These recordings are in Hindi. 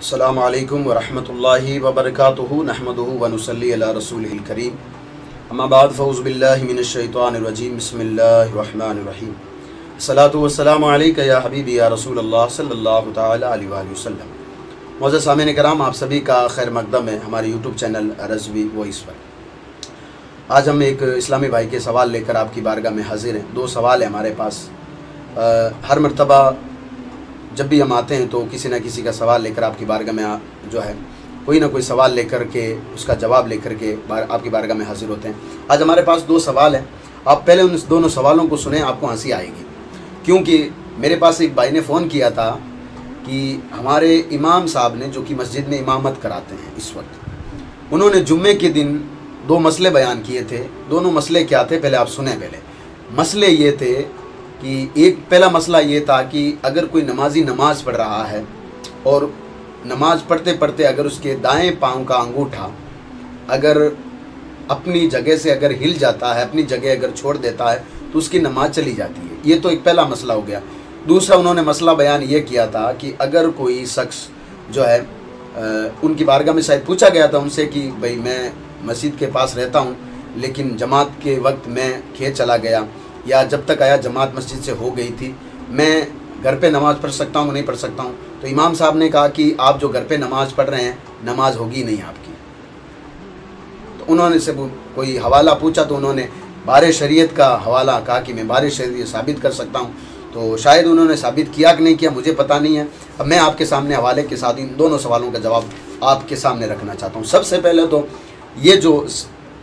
अस्सलामु अलैकुम वरहमतुल्लाहि वबरकातुहु नहमदुहु व नुसल्ली अला रसूलिहिल करीम अम्मा बाद फ़ऊज़ु बिल्लाहि मिनश शैतानिर रजीम बिस्मिल्लाहिर रहमानिर रहीम अस्सलातु वस्सलामु अलैका या हबीबी या रसूलल्लाह सल्लल्लाहु तआला अलैहि वसल्लम। मुअज़्ज़ज़ सामीन किराम, आप सभी का खैर मक़दम है हमारे यूट्यूब चैनल रज़वी वॉइस पर। आज हम एक इस्लामी भाई के सवाल लेकर आपकी बारगाह में हाजिर हैं। दो सवाल हैं हमारे पास। हर मरतबा जब भी हम आते हैं तो किसी न किसी का सवाल लेकर आपकी बारगाह में जो है कोई ना कोई सवाल लेकर के उसका जवाब लेकर के आपकी बारगाह में हाजिर होते हैं। आज हमारे पास दो सवाल हैं। आप पहले उन दोनों सवालों को सुने, आपको हंसी आएगी, क्योंकि मेरे पास एक भाई ने फ़ोन किया था कि हमारे इमाम साहब ने, जो कि मस्जिद में इमामत कराते हैं इस वक्त, उन्होंने जुम्मे के दिन दो मसले बयान किए थे। दोनों मसले क्या थे, पहले आप सुने। पहले मसले ये थे कि एक पहला मसला ये था कि अगर कोई नमाजी नमाज़ पढ़ रहा है और नमाज़ पढ़ते पढ़ते अगर उसके दाएं पाँव का अंगूठा अगर अपनी जगह से अगर हिल जाता है, अपनी जगह अगर छोड़ देता है, तो उसकी नमाज़ चली जाती है। ये तो एक पहला मसला हो गया। दूसरा उन्होंने मसला बयान ये किया था कि अगर कोई शख्स जो है उनकी बारगाह में शायद पूछा गया था उनसे कि भाई मैं मस्जिद के पास रहता हूँ, लेकिन जमात के वक्त मैं खेत चला गया, या जब तक आया जमात मस्जिद से हो गई थी, मैं घर पे नमाज़ पढ़ सकता हूँ नहीं पढ़ सकता हूँ? तो इमाम साहब ने कहा कि आप जो घर पे नमाज़ पढ़ रहे हैं, नमाज होगी नहीं आपकी। तो उन्होंने से कोई हवाला पूछा तो उन्होंने बारे शरीयत का हवाला कहा कि मैं बारे शरीयत साबित कर सकता हूँ। तो शायद उन्होंने साबित किया कि नहीं किया, मुझे पता नहीं है। अब मैं आपके सामने हवाले के साथ इन दोनों सवालों का जवाब आपके सामने रखना चाहता हूँ। सबसे पहले तो ये जो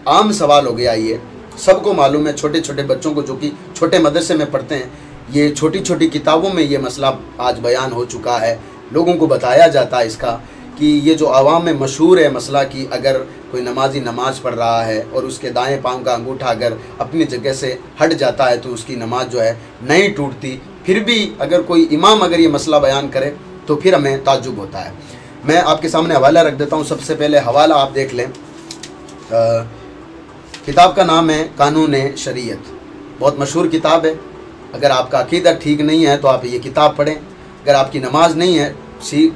आम सवाल हो गया, ये सबको मालूम है, छोटे छोटे बच्चों को जो कि छोटे मदरसे में पढ़ते हैं, ये छोटी छोटी किताबों में ये मसला आज बयान हो चुका है। लोगों को बताया जाता है इसका कि ये जो आवाम में मशहूर है मसला कि अगर कोई नमाजी नमाज़ पढ़ रहा है और उसके दाएं पाँव का अंगूठा अगर अपनी जगह से हट जाता है तो उसकी नमाज जो है नहीं टूटती। फिर भी अगर कोई इमाम अगर ये मसला बयान करे तो फिर हमें ताज्जुब होता है। मैं आपके सामने हवाला रख देता हूँ। सबसे पहले हवाला आप देख लें। किताब का नाम है कानून शरीयत। बहुत मशहूर किताब है। अगर आपका अकीदा ठीक नहीं है तो आप ये किताब पढ़ें। अगर आपकी नमाज नहीं है,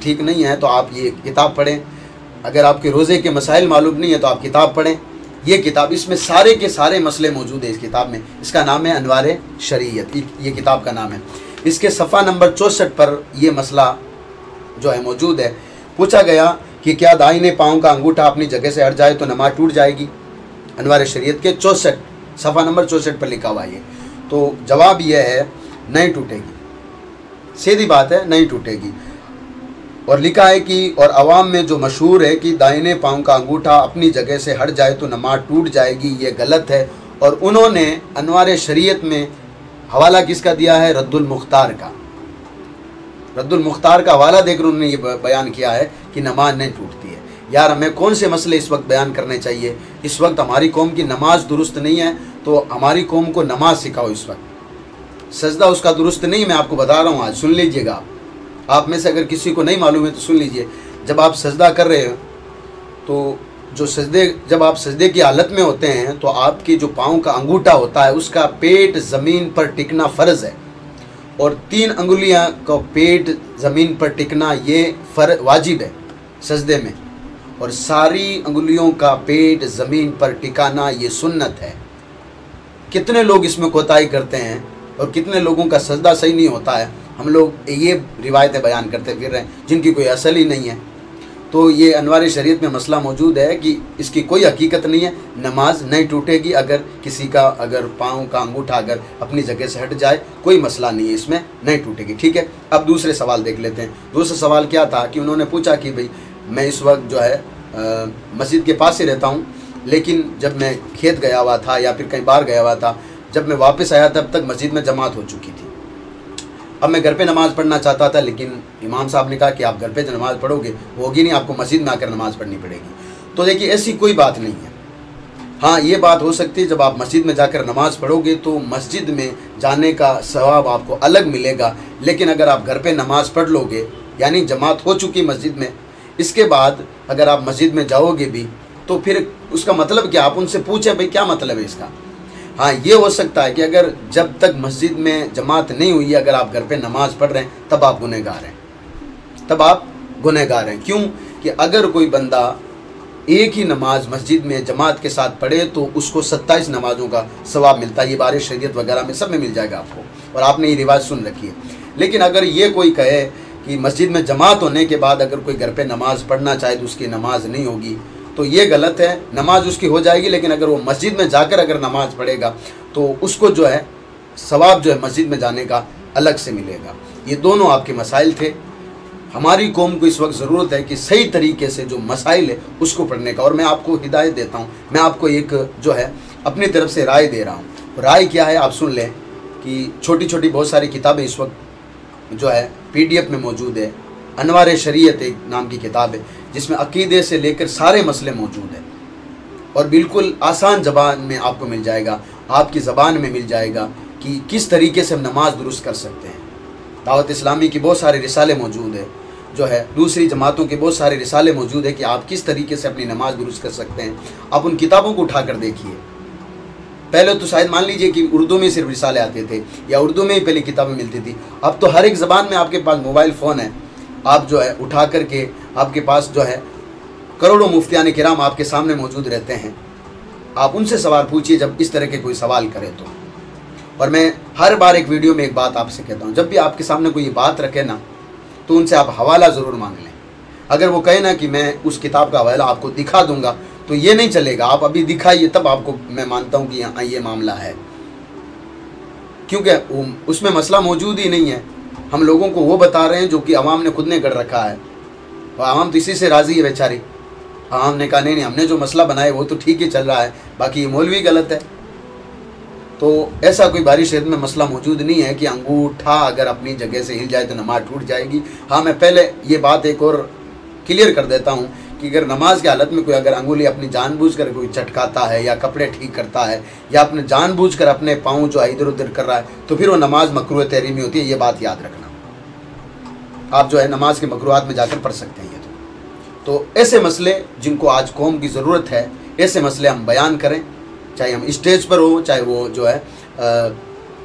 ठीक नहीं है, तो आप ये किताब पढ़ें। अगर आपके रोज़े के मसाइल मालूम नहीं है तो आप किताब पढ़ें। ये किताब, इसमें सारे के सारे मसले मौजूद है इस किताब में। इसका नाम है अनवार शरीयत, ये किताब का नाम है। इसके सफ़ा नंबर 64 पर ये मसला जो है मौजूद है। पूछा गया कि क्या दाहिने पाँव का अंगूठा अपनी जगह से हट जाए तो नमाज टूट जाएगी? अनवार शरीयत के 64 सफ़ा नंबर 64 पर लिखा हुआ है। तो जवाब यह है, नहीं टूटेगी। सीधी बात है, नहीं टूटेगी। और लिखा है कि और अवाम में जो मशहूर है कि दाहिने पाँव का अंगूठा अपनी जगह से हट जाए तो नमाज टूट जाएगी, ये गलत है। और उन्होंने अनवार शरीयत में हवाला किसका दिया है? रद्दुल मुख्तार का। रद्दुल मुख्तार का हवाला देकर उन्होंने ये बयान किया है कि नमाज नहीं टूटती है। यार, हमें कौन से मसले इस वक्त बयान करने चाहिए? इस वक्त हमारी कौम की नमाज दुरुस्त नहीं है, तो हमारी कौम को नमाज सिखाओ। इस वक्त सजदा उसका दुरुस्त नहीं, मैं आपको बता रहा हूँ। आज सुन लीजिएगा, आप में से अगर किसी को नहीं मालूम है तो सुन लीजिए। जब आप सजदा कर रहे हो तो जब आप सजदे की हालत में होते हैं तो आपके जो पाँव का अंगूठा होता है उसका पेट ज़मीन पर टिकना फ़र्ज़ है, और 3 अंगुलियाँ का पेट ज़मीन पर टिकना ये वाजिब है सजदे में, और सारी अंगुलियों का पेट ज़मीन पर टिकाना ये सुन्नत है। कितने लोग इसमें कोताही करते हैं और कितने लोगों का सजदा सही नहीं होता है। हम लोग ये रिवायतें बयान करते फिर रहे हैं जिनकी कोई असल ही नहीं है। तो ये अनवार शरीयत में मसला मौजूद है कि इसकी कोई हकीकत नहीं है। नमाज नहीं टूटेगी अगर किसी का अगर पाँव का अंगूठा अगर अपनी जगह से हट जाए, कोई मसला नहीं है, इसमें नहीं टूटेगी। ठीक है, अब दूसरे सवाल देख लेते हैं। दूसरा सवाल क्या था कि उन्होंने पूछा कि भाई मैं इस वक्त जो है मस्जिद के पास ही रहता हूँ, लेकिन जब मैं खेत गया हुआ था या फिर कहीं बाहर गया हुआ था, जब मैं वापस आया तब तक मस्जिद में जमात हो चुकी थी। अब मैं घर पे नमाज़ पढ़ना चाहता था, लेकिन इमाम साहब ने कहा कि आप घर पे जो नमाज़ पढ़ोगे वो होगी नहीं, आपको मस्जिद में आकर नमाज़ पढ़नी पड़ेगी। तो देखिए, ऐसी कोई बात नहीं है। हाँ, ये बात हो सकती है, जब आप मस्जिद में जाकर नमाज़ पढ़ोगे तो मस्जिद में जाने का सवाब आपको अलग मिलेगा। लेकिन अगर आप घर पे नमाज़ पढ़ लोगे, यानी जमात हो चुकी मस्जिद में, इसके बाद अगर आप मस्जिद में जाओगे भी तो फिर उसका मतलब क्या? आप उनसे पूछे भाई क्या मतलब है इसका। हाँ, ये हो सकता है कि अगर जब तक मस्जिद में जमात नहीं हुई, अगर आप घर पे नमाज़ पढ़ रहे हैं तब आप गुनहगार हैं, तब आप गुनहगार हैं। क्यों कि अगर कोई बंदा एक ही नमाज मस्जिद में जमात के साथ पढ़े तो उसको 27 नमाजों का सवाब मिलता है। ये बारे शरीयत वगैरह में सब में मिल जाएगा आपको, और आपने ये रिवाज सुन रखी है। लेकिन अगर ये कोई कहे कि मस्जिद में जमात होने के बाद अगर कोई घर पे नमाज़ पढ़ना चाहे तो उसकी नमाज नहीं होगी, तो ये गलत है। नमाज उसकी हो जाएगी, लेकिन अगर वो मस्जिद में जाकर अगर नमाज पढ़ेगा तो उसको जो है सवाब जो है मस्जिद में जाने का अलग से मिलेगा। ये दोनों आपके मसाइल थे। हमारी कौम को इस वक्त ज़रूरत है कि सही तरीके से जो मसाइल है उसको पढ़ने का, और मैं आपको हिदायत देता हूँ, मैं आपको एक जो है अपनी तरफ से राय दे रहा हूँ। राय क्या है आप सुन लें कि छोटी छोटी बहुत सारी किताबें इस वक्त जो है PDF में मौजूद है। अनवार शरीयत एक नाम की किताब है जिसमें अकीदे से लेकर सारे मसले मौजूद हैं, और बिल्कुल आसान ज़बान में आपको मिल जाएगा, आपकी ज़बान में मिल जाएगा कि किस तरीके से हम नमाज दुरुस्त कर सकते हैं। दावत इस्लामी की बहुत सारे रिसाले मौजूद है, जो है दूसरी जमातों के बहुत सारे रिसाले मौजूद है कि आप किस तरीके से अपनी नमाज दुरुस्त कर सकते हैं। आप उन किताबों को उठाकर देखिए। पहले तो शायद मान लीजिए कि उर्दू में सिर्फ रिसाले आते थे या उर्दू में ही पहले किताबें मिलती थी। अब तो हर एक ज़बान में आपके पास मोबाइल फ़ोन है, आप जो है उठा करके आपके पास जो है करोड़ों मुफ्तियान किराम आपके सामने मौजूद रहते हैं। आप उनसे सवाल पूछिए जब इस तरह के कोई सवाल करे तो। और मैं हर बार एक वीडियो में एक बात आपसे कहता हूँ, जब भी आपके सामने कोई बात रखे ना तो उनसे आप हवाला ज़रूर मांग लें। अगर वो कहे ना कि मैं उस किताब का हवाला आपको दिखा दूंगा, तो ये नहीं चलेगा। आप अभी दिखाइए, तब आपको मैं मानता हूँ कि यहाँ ये मामला है, क्योंकि उसमें मसला मौजूद ही नहीं है। हम लोगों को वो बता रहे हैं जो कि अवाम ने खुद ने कर रखा है, और अवाम तो इसी से राज़ी है बेचारी। अवाम ने कहा नहीं हमने जो मसला बनाया वो तो ठीक ही चल रहा है, बाकी ये मौलवी गलत है। तो ऐसा कोई बारी शरीयत में मसला मौजूद नहीं है कि अंगूठा अगर अपनी जगह से हिल जाए तो नमाज टूट जाएगी। हाँ, मैं पहले ये बात एक और क्लियर कर देता हूँ कि अगर नमाज की हालत में कोई अगर अंगुली अपनी जानबूझकर कोई चटकाता है या कपड़े ठीक करता है या अपने जानबूझकर अपने पाँव जो है इधर उधर कर रहा है, तो फिर वो नमाज मकरूह तहरीमी होती है। ये बात याद रखना। आप जो है नमाज के मकरूहात में जाकर पढ़ सकते हैं। तो ऐसे मसले जिनको आज कौम की ज़रूरत है, ऐसे मसले हम बयान करें, चाहे हम स्टेज पर हो, चाहे वो जो है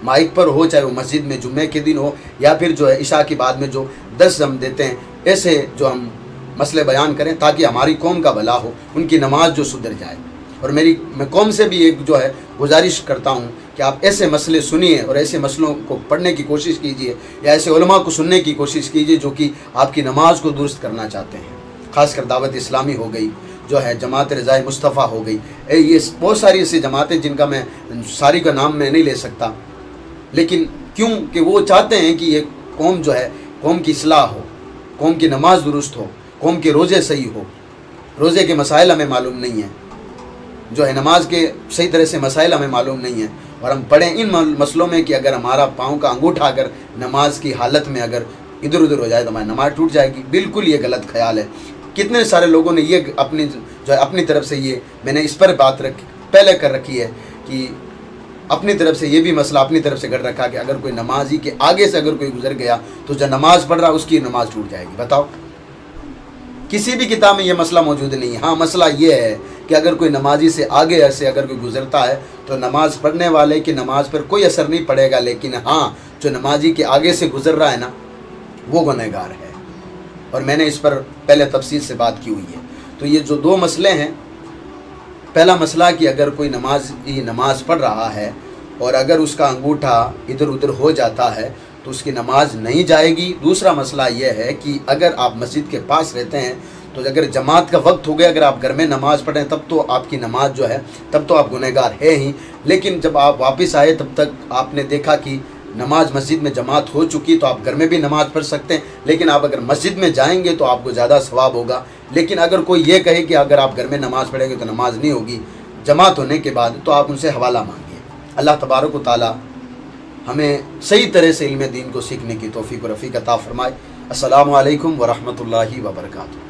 माइक पर हो, चाहे वो मस्जिद में जुम्मे के दिन हो, या फिर जो है इशा के बाद में जो दर्स हम देते हैं, ऐसे जो हम मसले बयान करें ताकि हमारी कौम का भला हो, उनकी नमाज जो सुधर जाए। और मैं कौम से भी एक जो है गुजारिश करता हूँ कि आप ऐसे मसले सुनिए और ऐसे मसलों को पढ़ने की कोशिश कीजिए, या ऐसे उलमा को सुनने की कोशिश कीजिए जो कि आपकी नमाज को दुरुस्त करना चाहते हैं। ख़ासकर दावत इस्लामी हो गई, जो है जमात रज़ाए मुस्तफ़ा हो गई, ये बहुत सारी ऐसी जमातें जिनका मैं सारी का नाम मैं नहीं ले सकता, लेकिन क्यों कि वो चाहते हैं कि ये कौम जो है कौम की इस्लाह हो, कौम की नमाज दुरुस्त हो, कौम के रोज़े सही हो। रोज़े के मसाइल हमें मालूम नहीं है, जो है नमाज के सही तरह से मसाइल हमें मालूम नहीं है, और हम पढ़ें इन मसलों में कि अगर हमारा पाँव का अंगूठा अगर नमाज की हालत में अगर इधर उधर हो जाए तो हमारी नमाज टूट जाएगी। बिल्कुल ये गलत ख्याल है। कितने सारे लोगों ने ये अपनी जो है अपनी तरफ से ये मैंने इस पर बात पहले कर रखी है कि अपनी तरफ से ये भी मसला अपनी तरफ से कर रखा कि अगर कोई नमाजी के आगे से अगर कोई गुजर गया तो जो नमाज पढ़ रहा उसकी नमाज टूट जाएगी। बताओ, किसी भी किताब में ये मसला मौजूद नहीं है। हाँ, मसला ये है कि अगर कोई नमाजी से आगे से अगर कोई गुजरता है तो नमाज पढ़ने वाले की नमाज पर कोई असर नहीं पड़ेगा, लेकिन हाँ जो नमाजी के आगे से गुजर रहा है ना वो गुनहगार है। और मैंने इस पर पहले तफसील से बात की हुई है। तो ये जो दो मसले हैं, पहला मसला कि अगर कोई नमाज पढ़ रहा है और अगर उसका अंगूठा इधर उधर हो जाता है तो उसकी नमाज नहीं जाएगी। दूसरा मसला यह है कि अगर आप मस्जिद के पास रहते हैं तो अगर जमात का वक्त हो गया, अगर आप घर में नमाज़ पढ़ें तब तो आपकी नमाज जो है तब तो आप गुनहगार है ही, लेकिन जब आप वापस आए तब तक आपने देखा कि नमाज मस्जिद में जमात हो चुकी तो आप घर में भी नमाज़ पढ़ सकते हैं। लेकिन आप अगर मस्जिद में जाएंगे तो आपको ज़्यादा सवाब होगा। लेकिन अगर कोई ये कहे कि अगर आप घर में नमाज़ पढ़ेंगे तो नमाज नहीं होगी जमात होने के बाद, तो आप उनसे हवाला मांगिए। अल्लाह तबारक व तआला हमें सही तरह से इल्म दीन को सीखने की तौफीक और रफ़ीक अता फ़रमाए। अस्सलामु अलैकुम व रहमतुल्लाहि व बरकातुहू।